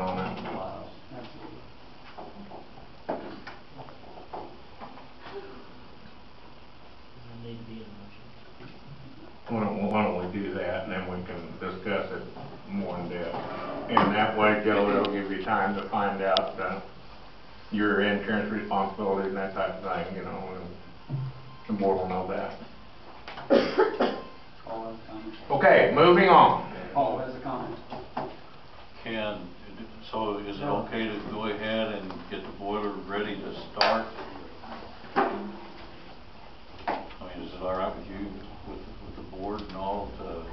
on it. Wow. Absolutely. Need to be in motion. Why don't we do that, and then we can discuss it more in depth. And that way, Joe, it'll give you time to find out your insurance responsibilities and that type of thing, you know, and the board will know that. All other comments? Okay, moving on. Paul has a comment. So is it okay to go ahead and get the boiler ready to start? I mean, is it all right with you, with the board and all, to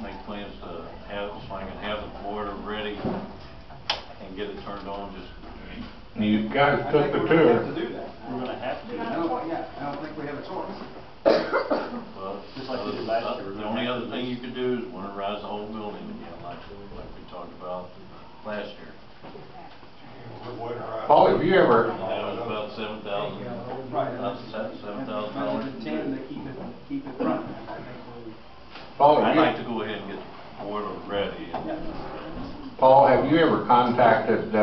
make plans to have, so I can have the boiler ready and get it turned on? Just You guys took the tour. To do that. We're going to have to. I don't think we have a choice. well, Just like we did last year. The only other thing you could do is winterize the whole building again, like we talked about last year. Paul, have you ever? And that was about $7,000. Right. $7,000. $10 to keep it running. Paul, I'd like to go ahead and get the boiler ready. Paul, have you ever contacted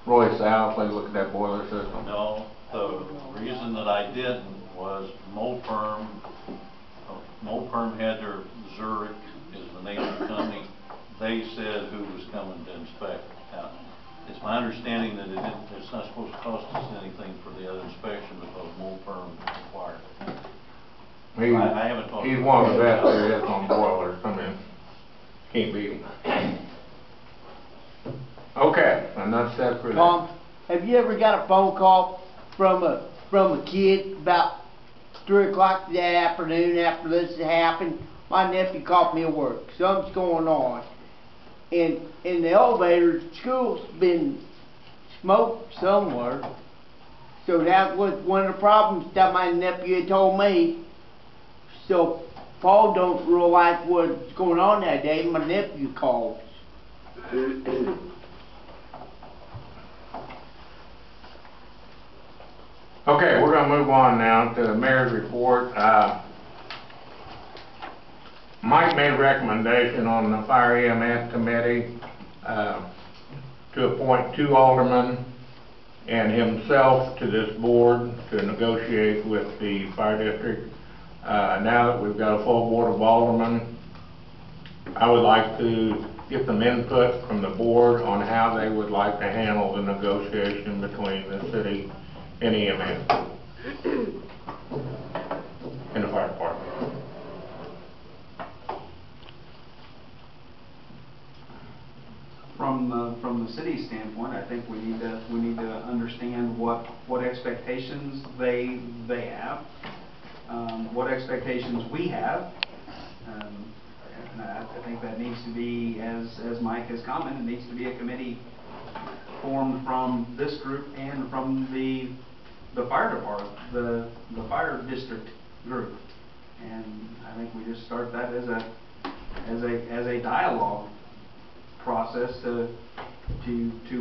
Roy South to look at that boiler system? No, the reason that I didn't was Moperm had their, Zurich is the name of the company, they said who was coming to inspect. Now, it's my understanding that it's not supposed to cost us anything for the other inspection because Moperm required it. I haven't talked. He's one of the best there is on boilers. I mean, can't beat him. Okay, enough said for that. Tom, have you ever got a phone call from a kid about 3 o'clock that afternoon after this happened? My nephew called me at work. Something's going on. And in the elevator, school's been smoked somewhere. So that was one of the problems that my nephew had told me. So Paul don't realize what's going on that day. My nephew calls. Okay, we're going to move on now to the mayor's report. Mike made a recommendation on the fire EMS committee to appoint 2 aldermen and himself to this board to negotiate with the fire district. Now that we've got a full board of aldermen, I would like to get some input from the board on how they would like to handle the negotiation between the city and EMS in the fire department. From the city standpoint, I think we need to understand what expectations they have, what expectations we have. And I think that needs to be, as Mike has commented, needs to be a committee formed from this group and from the fire department, the fire district group. And I think we just start that as a dialogue process to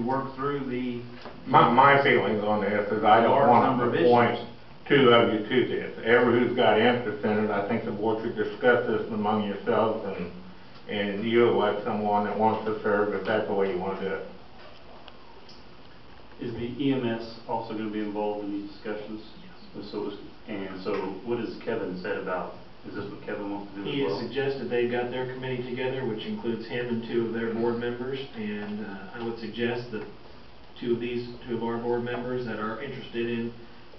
work through the. My feelings on this is I don't want to appoint 2 of you to this. Everyone who's got interest in it, I think the board should discuss this among yourselves and you elect someone that wants to serve if that's the way you want to do it. Is the EMS also going to be involved in these discussions? Yes. So what has Kevin said about, is this what Kevin wants to do as well? He has suggested they've got their committee together, which includes him and 2 of their board members, and I would suggest that 2 of our board members that are interested in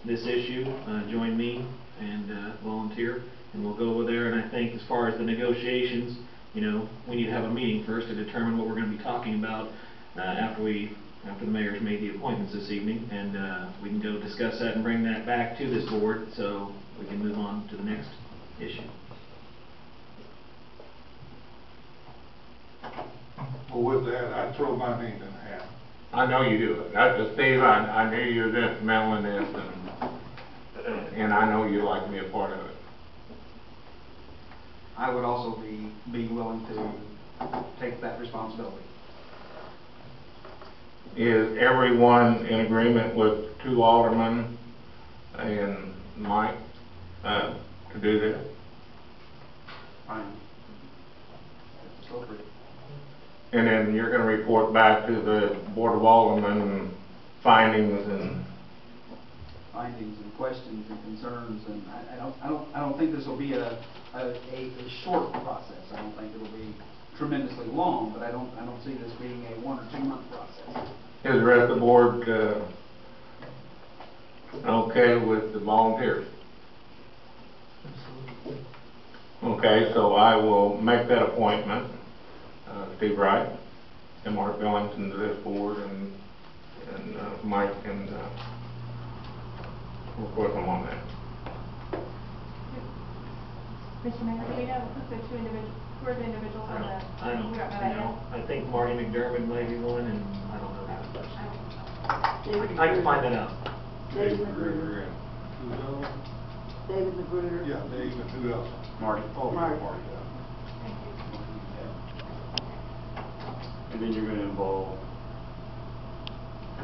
this issue join me and volunteer, and we'll go over there. And I think as far as the negotiations, you know, we need to have a meeting first to determine what we're going to be talking about after the mayor's made the appointments this evening, and we can go discuss that and bring that back to this board so we can move on to the next issue. Well, with that, I'd throw my name in the hat. I know you do. Steve, I knew you were instrumental in this, and I know you'd like to be a part of it. I would also be willing to take that responsibility. Is everyone in agreement with 2 aldermen and Mike to do this? Fine. Appropriate. And then you're gonna report back to the Board of Aldermen findings and, findings and questions and concerns, and I don't think this will be a short process. I don't think it'll be tremendously long, but I don't see this being a 1 or 2 month process. is the rest of the board, okay with the volunteers? Okay, so I will make that appointment, Steve Wright and Mark Billington to this board, and Mike can, work with them on that. Mr. Mayor, do we know who the 2 individuals, who are the individuals on the? I don't know. I think Marty McDermott might be one, and I don't know that person. I can find that out. David Magruder. David Magruder. Yeah, Dave, and who else? Marty. Oh, Marty. Marty, And then you're gonna involve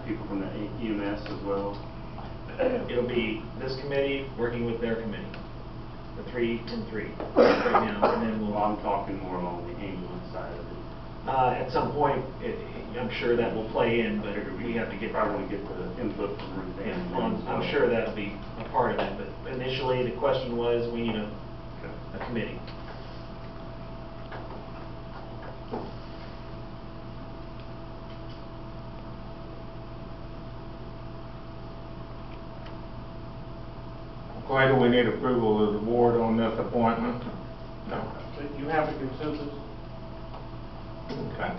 people from the EMS as well? It'll be this committee working with their committee, the 3 and 3 right now, and then Well, I'm talking more along the ambulance side of it. at some point, I'm sure that will play in, but we have to get. Probably get the input from Ruth Yeah, Ann. well, I'm sure that'll be a part of it, but initially the question was, we need a committee. Okay, do we need approval of the board on this appointment? No. You have the consensus? Okay.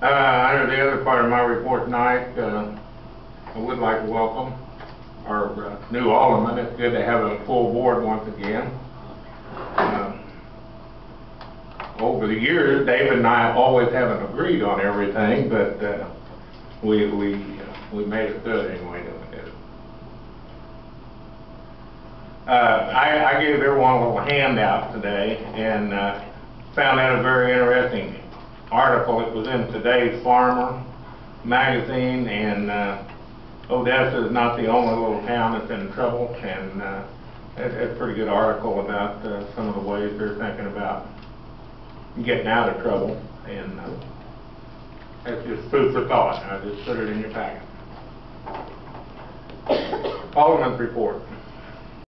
Under the other part of my report tonight, I would like to welcome our new alderman. It's good to have a full board once again. Over the years, David and I always haven't agreed on everything, but we made it good anyway, didn't we, David? I gave everyone a little handout today, and found out a very interesting article. It was in today's Farmer magazine, and Odessa is not the only little town that's in trouble, and it's a pretty good article about some of the ways they're thinking about getting out of trouble, and that's just food for thought. I just put it in your packet. Alderman's report.